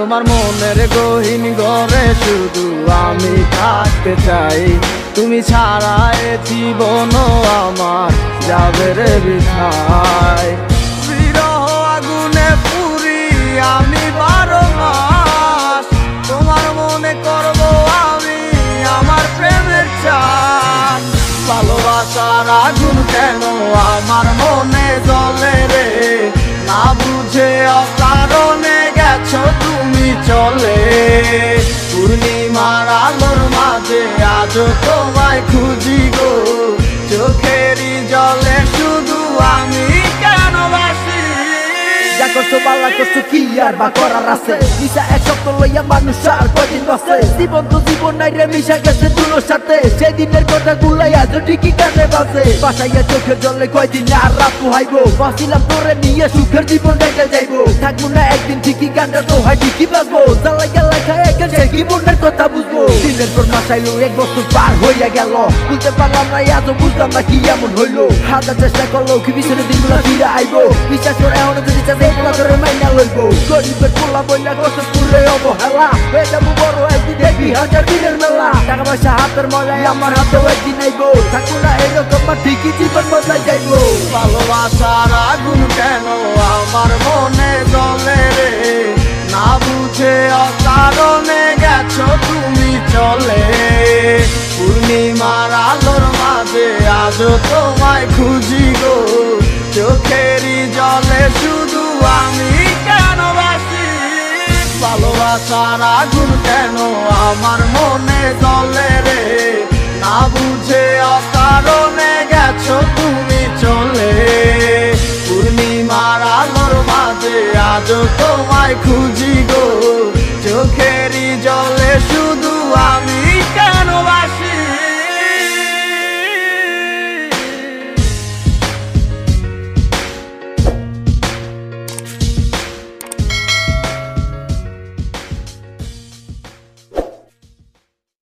তোমার মনের গহীন ঘরে শুধু আমি থাকতে চাই, তুমি ছাড়া এ জীবন আমার যাবে রে বৃথায়। বিরহ আগুনে পুরি আমি 12 মাস, তোমার মনে করব আমি আমার প্রেমের চাষ। ভালোবাসার আগুন কেন আমার মনে জ্বলে রে, না বুঝে অকারণে গেছো তুমি চলে। পূর্ণিমার আলোর মাঝে আজও তোমায় খুঁজি গো, চোখেরই জলে শুধু আমি কেন বাসি। যা করছো পাল্লা করছো কি আর বা করার আছে, মিশা এক শব্দ লইয়া মানুষ আর কদিন বাঁচে। জীবন তো জীবন নাই রে, মিশা গেছে দুনোর সাথে, সেদিনের কথা গুলাই আজও ঠিকই কানে বাজে। বাসাইয়া চোখের জলে কয়দিন আর রাত পোহাইবো, বাঁচিলাম তোরে নিয়ে সুখের জীবন দেখে যাইবো। থাকবো না একদিন ঠিকই গানটা তো হয় ঠিকই বাজবো, জ্বালাইয়া লেখা এখান সে কি মনের কথা বুঝবো। দিনের পর মাসাইলো 1 বছর পার হইয়া গেল, বুঝতে পারলাম না আজও বুঝলাম না কি এমন হইলো। হাজার চেষ্টা করলো কি পিছনে দিনগুলা ফিরে আইবো, বিশ্বাস করে এমন যদি এগুলা করে মাইনা লইবো। গরিবের পোলা বইলা কষ্ট পুরে অবহেলা, হয়ে যাবো বড় একদিন দেখবি 1000 দিনের মেলা। টাকা পয়সা হাতের মজায় আমার হাতেও একদিন আইবো, থাকবো না এরকম ঠিকই জীবন বদলাই যাইবো। ভালোবাসার আগুন কেন আমার মনে জ্বলে রে, না বুঝে অকারণে গেছো তুমি চলে। পূর্ণিমার আলোর মাঝে আজও তোমায় খুঁজি গো, চোখেরই জলে শুধু আমি কেন বাসি। ভালোবাসার আগুন কেন আমার মনে জ্বলে রে, না বুঝে অকারণে গেছো তুমি চলে। পূর্ণিমার আলোর মাঝে আজও তোমায় খুঁজি গো,